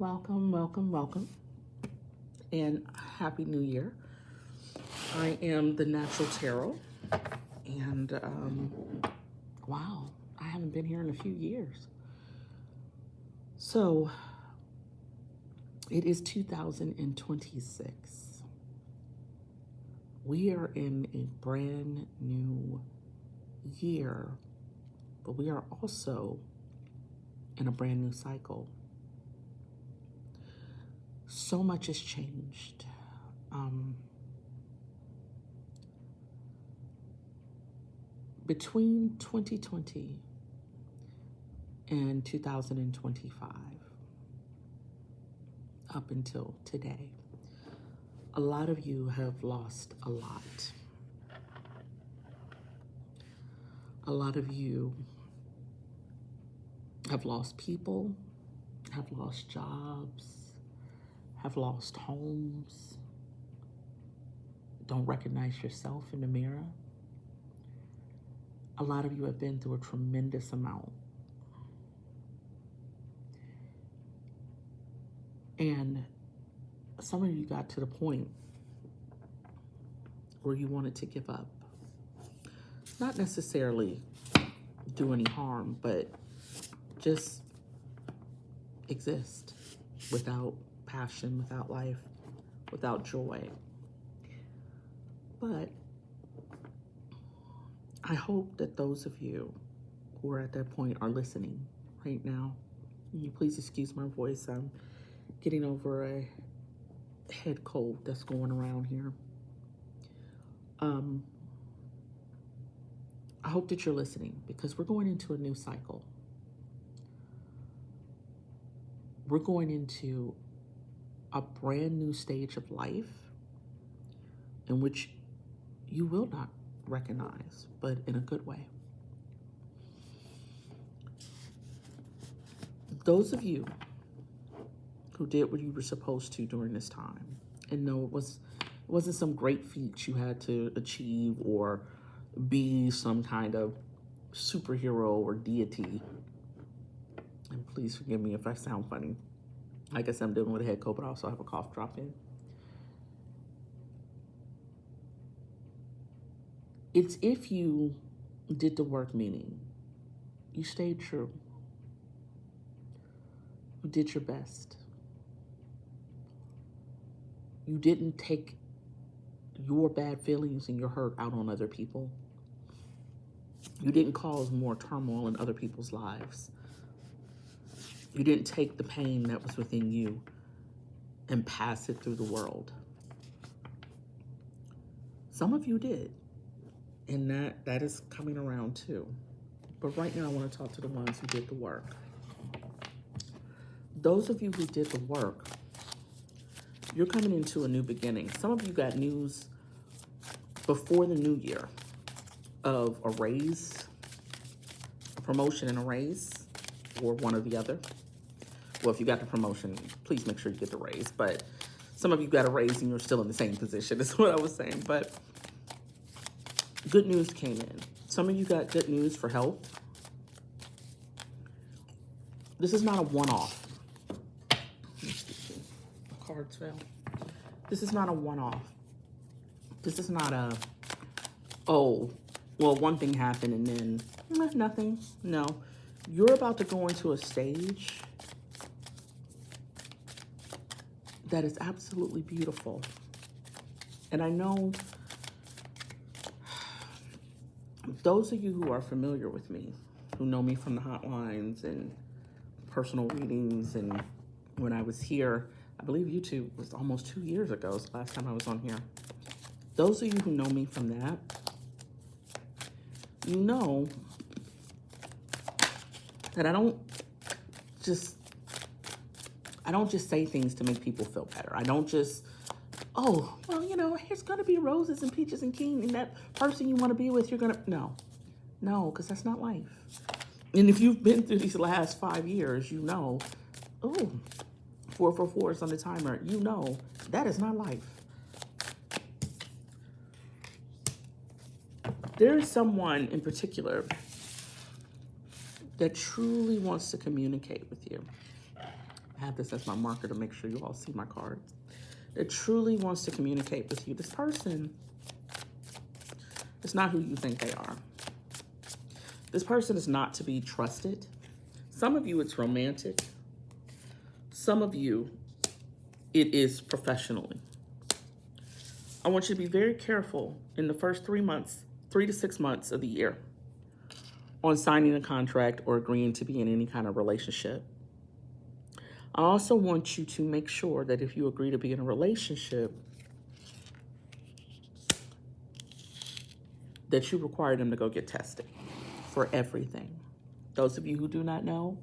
Welcome, welcome, welcome, and Happy New Year. I am the Natural Tarot, and wow, I haven't been here in a few years. So, it is 2026. We are in a brand new year, but we are also in a brand new cycle. So much has changed. Between 2020 and 2025, up until today, a lot of you have lost a lot. A lot of you have lost people, have lost jobs, have lost homes, don't recognize yourself in the mirror. A lot of you have been through a tremendous amount. And some of you got to the point where you wanted to give up. Not necessarily do any harm, but just exist without passion, without life, without joy. But I hope that those of you who are at that point are listening right now. You please excuse my voice. I'm getting over a head cold that's going around here. I hope that you're listening because we're going into a new cycle. We're going into a brand new stage of life in which you will not recognize, but in a good way. Those of you who did what you were supposed to during this time, and no, it wasn't some great feat you had to achieve or be some kind of superhero or deity. And please forgive me if I sound funny. I guess I'm dealing with a head cold, but I also have a cough drop in. It's if you did the work, meaning you stayed true. You did your best. You didn't take your bad feelings and your hurt out on other people. You didn't cause more turmoil in other people's lives. You didn't take the pain that was within you and pass it through the world. Some of you did, and that is coming around too. But right now I want to talk to the ones who did the work. Those of you who did the work, you're coming into a new beginning. Some of you got news before the new year of a raise, a promotion and a raise, or one or the other. Well, if you got the promotion, please make sure you get the raise. But some of you got a raise and you're still in the same position, is what I was saying. But good news came in. Some of you got good news for health. This is not a one-off. Cards fell. This is not a one-off. This is not a, oh, well, one thing happened and then nothing. No, you're about to go into a stage that is absolutely beautiful. And I know those of you who are familiar with me, who know me from the hotlines and personal readings, and when I was here, I believe YouTube was almost 2 years ago, was the last time I was on here. Those of you who know me from that, you know that I don't just say things to make people feel better. I don't just, oh, well, here's gonna be roses and peaches and king, and that person you want to be with, you're gonna, no, because that's not life. And if you've been through these last 5 years, you know, 444 is on the timer, you know, that is not life. There is someone in particular that truly wants to communicate with you, have this as my marker to make sure you all see my cards, that truly wants to communicate with you. This person is not who you think they are. This person is not to be trusted. Some of you, it's romantic. Some of you, it is professionally. I want you to be very careful in the first 3 months, 3 to 6 months of the year, on signing a contract or agreeing to be in any kind of relationship. I also want you to make sure that if you agree to be in a relationship, that you require them to go get tested for everything. Those of you who do not know,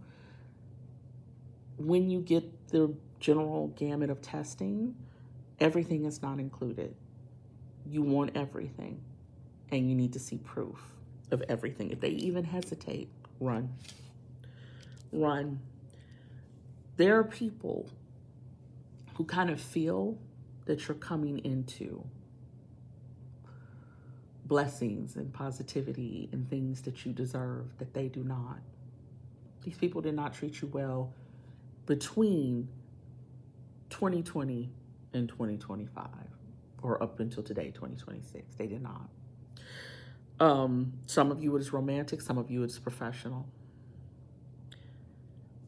when you get the general gamut of testing, everything is not included. You want everything, and you need to see proof of everything. If they even hesitate, run. Run. There are people who kind of feel that you're coming into blessings and positivity and things that you deserve that they do not. These people did not treat you well between 2020 and 2025, or up until today, 2026. They did not. Some of you it is romantic, some of you it's professional.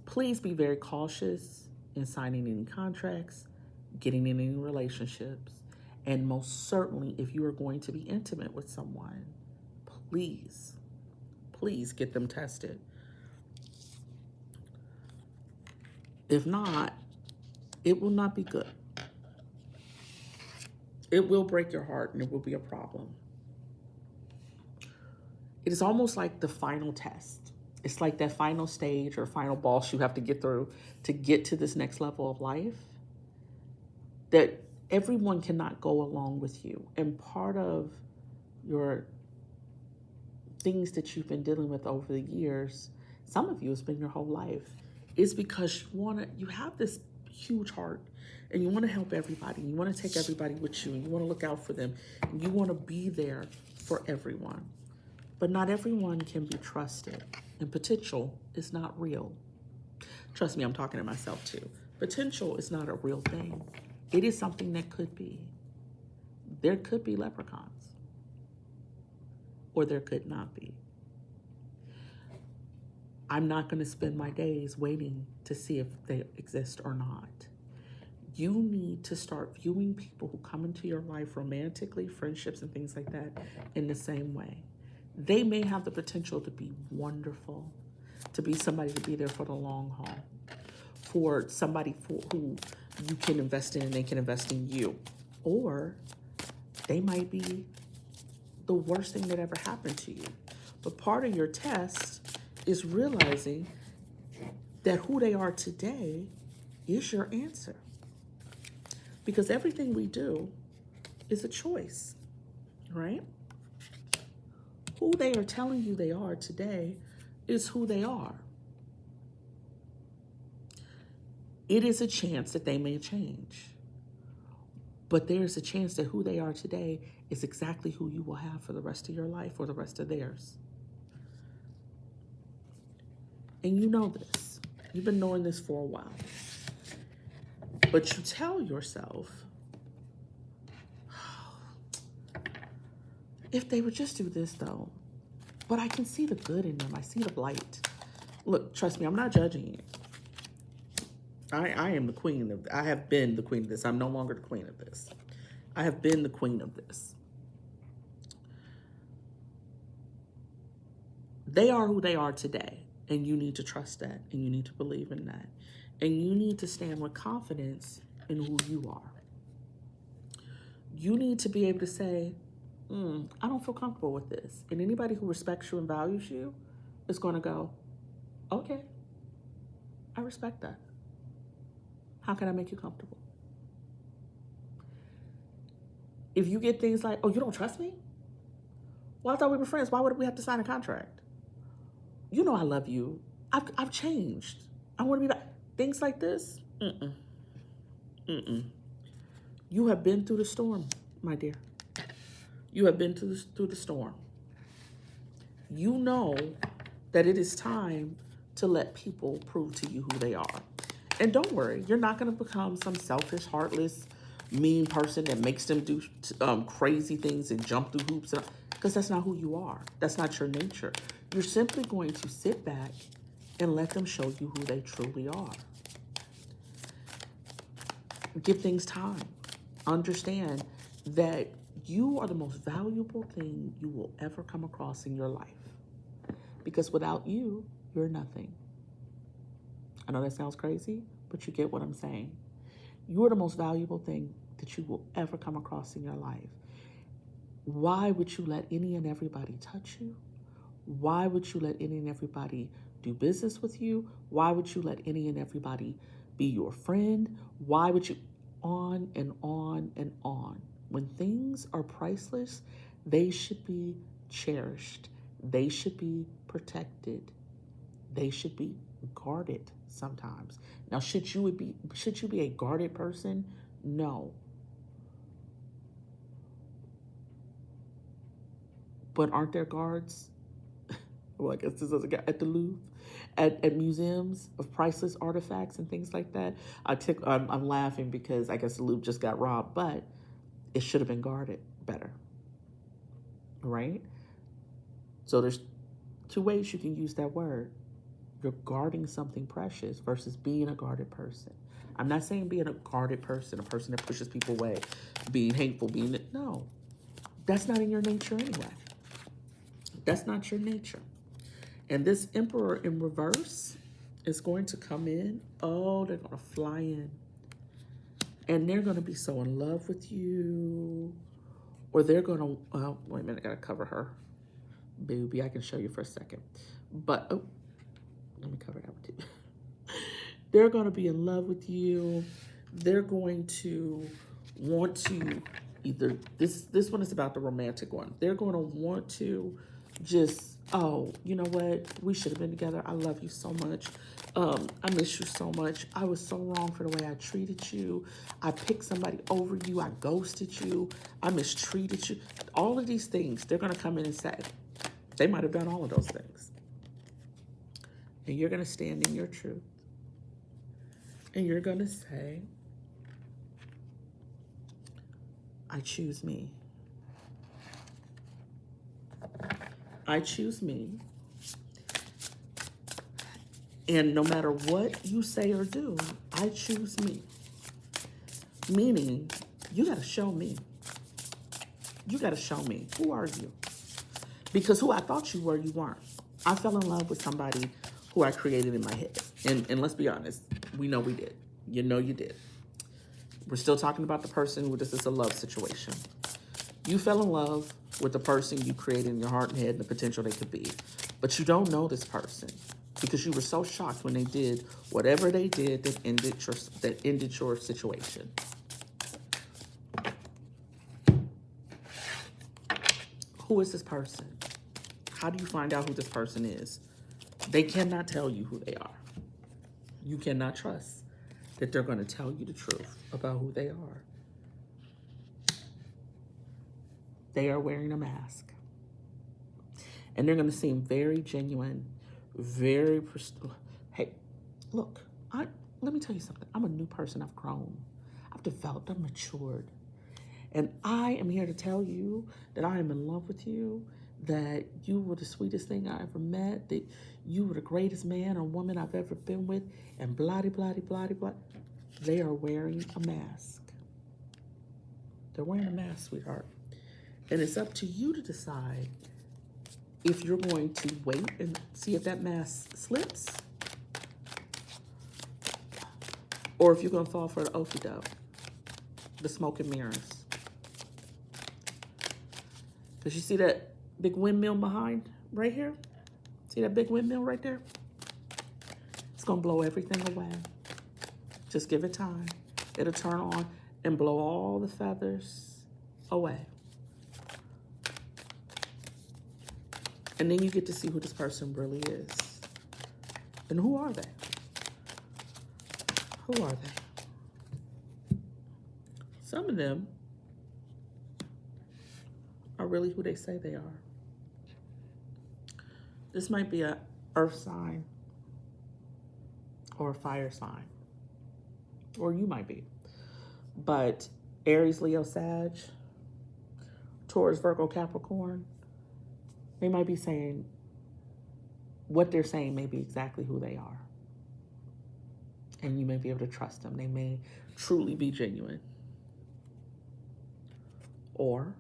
Please be very cautious in signing any contracts, getting in any relationships, and most certainly if you are going to be intimate with someone, please get them tested. If not, it will not be good. It will break your heart and it will be a problem. It is almost like the final test. It's like that final stage or final boss you have to get through to get to this next level of life, that everyone cannot go along with you. And part of your things that you've been dealing with over the years, some of you it's been your whole life, is because you have this huge heart and you want to help everybody. You want to take everybody with you and you want to look out for them. And you want to be there for everyone. But not everyone can be trusted. And potential is not real. Trust me, I'm talking to myself too. Potential is not a real thing. It is something that could be. There could be leprechauns. Or there could not be. I'm not going to spend my days waiting to see if they exist or not. You need to start viewing people who come into your life romantically, friendships and things like that, in the same way. They may have the potential to be wonderful, to be somebody to be there for the long haul, for somebody who you can invest in and they can invest in you. Or they might be the worst thing that ever happened to you. But part of your test is realizing that who they are today is your answer. Because everything we do is a choice, right? Who they are telling you they are today is who they are. It is a chance that they may change. But there's a chance that who they are today is exactly who you will have for the rest of your life or the rest of theirs. And you know this. You've been knowing this for a while. But you tell yourself, if they would just do this though, but I can see the good in them. I see the light. Look, trust me, I'm not judging you. I am the queen of, I have been the queen of this. I'm no longer the queen of this. I have been the queen of this. They are who they are today. And you need to trust that. And you need to believe in that. And you need to stand with confidence in who you are. You need to be able to say, I don't feel comfortable with this. And anybody who respects you and values you is going to go, okay, I respect that. How can I make you comfortable? If you get things like, oh, you don't trust me? Well, I thought we were friends. Why would we have to sign a contract? You know I love you. I've changed. I want to be back. Things like this, You have been through the storm, my dear. You have been through the storm. You know that it is time to let people prove to you who they are. And don't worry, you're not going to become some selfish, heartless, mean person that makes them do crazy things and jump through hoops, because that's not who you are. That's not your nature. You're simply going to sit back and let them show you who they truly are. Give things time. Understand that you are the most valuable thing you will ever come across in your life. Because without you, you're nothing. I know that sounds crazy, but you get what I'm saying. You are the most valuable thing that you will ever come across in your life. Why would you let any and everybody touch you? Why would you let any and everybody do business with you? Why would you let any and everybody be your friend? Why would you? On and on and on. When things are priceless, they should be cherished. They should be protected. They should be guarded sometimes. Now, should you be a guarded person? No. But aren't there guards? Well, I guess this is a guy at the Louvre, at museums of priceless artifacts and things like that. I'm laughing because I guess the Louvre just got robbed, but it should have been guarded better, right? So there's two ways you can use that word. You're guarding something precious versus being a guarded person. I'm not saying being a guarded person, a person that pushes people away, being hateful, no. That's not in your nature anyway. That's not your nature. And this Emperor in reverse is going to come in. Oh, they're going to fly in. And they're going to be so in love with you. Or they're going to, wait a minute, I got to cover her. Baby, I can show you for a second. But, let me cover that one too. They're going to be in love with you. They're going to want to either, this one is about the romantic one. They're going to want to just, oh, you know what? We should have been together. I love you so much. I miss you so much. I was so wrong for the way I treated you. I picked somebody over you. I ghosted you. I mistreated you. All of these things, they're going to come in and say. They might have done all of those things. And you're going to stand in your truth. And you're going to say, I choose me. I choose me. And no matter what you say or do, I choose me. Meaning, you got to show me. You got to show me. Who are you? Because who I thought you were, you weren't. I fell in love with somebody who I created in my head. And let's be honest, we know we did. You know you did. We're still talking about the person who this is a love situation. You fell in love with the person you created in your heart and head and the potential they could be. But you don't know this person because you were so shocked when they did whatever they did that ended your situation. Who is this person? How do you find out who this person is? They cannot tell you who they are. You cannot trust that they're going to tell you the truth about who they are. They are wearing a mask. And they're going to seem very genuine, very... Hey, look, let me tell you something. I'm a new person. I've grown. I've developed. I've matured. And I am here to tell you that I am in love with you, that you were the sweetest thing I ever met, that you were the greatest man or woman I've ever been with, and blah-de-blah-de-blah-de-blah. They are wearing a mask. They're wearing a mask, sweetheart. And it's up to you to decide if you're going to wait and see if that mask slips, or if you're going to fall for the okie doke, the smoke and mirrors. Because you see that big windmill behind right here? See that big windmill right there? It's going to blow everything away. Just give it time. It'll turn on and blow all the feathers away. And then you get to see who this person really is. And who are they? Who are they? Some of them are really who they say they are. This might be an earth sign or a fire sign. or you might be. But Aries, Leo, Sag, Taurus, Virgo, Capricorn, they might be saying, what they're saying may be exactly who they are. And you may be able to trust them. They may truly be genuine. Or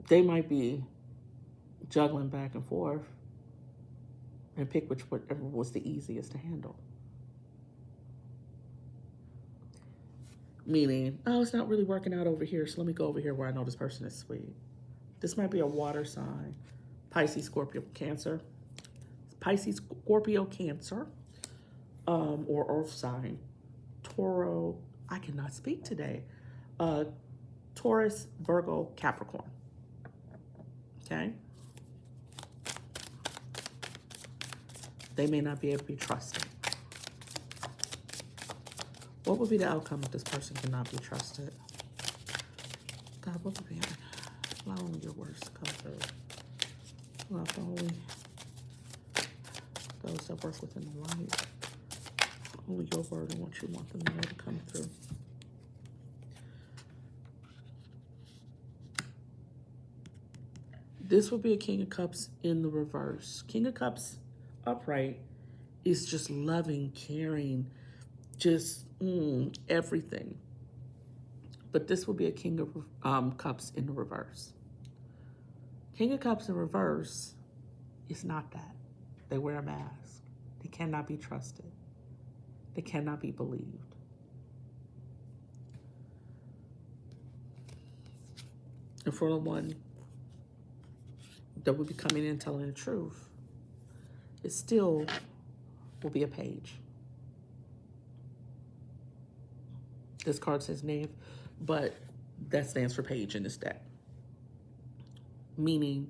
they might be juggling back and forth and pick whatever was the easiest to handle. Meaning, oh, it's not really working out over here, so let me go over here where I know this person is sweet. This might be a water sign. Pisces, Scorpio, Cancer. Pisces, Scorpio, Cancer. Or earth sign. Toro, I cannot speak today. Taurus, Virgo, Capricorn. Okay? They may not be able to be trusted. What would be the outcome if this person cannot be trusted? God, what would be it? Allow only your words to come through. Allow only those that work within the light. Only your word and what you want them to know to come through. This will be a King of Cups in the reverse. King of Cups upright is just loving, caring, just everything. But this will be a King of Cups in the reverse. King of Cups in reverse is not that. They wear a mask. They cannot be trusted. They cannot be believed. And for the one that will be coming in telling the truth, it still will be a page. This card says knave, but that stands for page in this deck. Meaning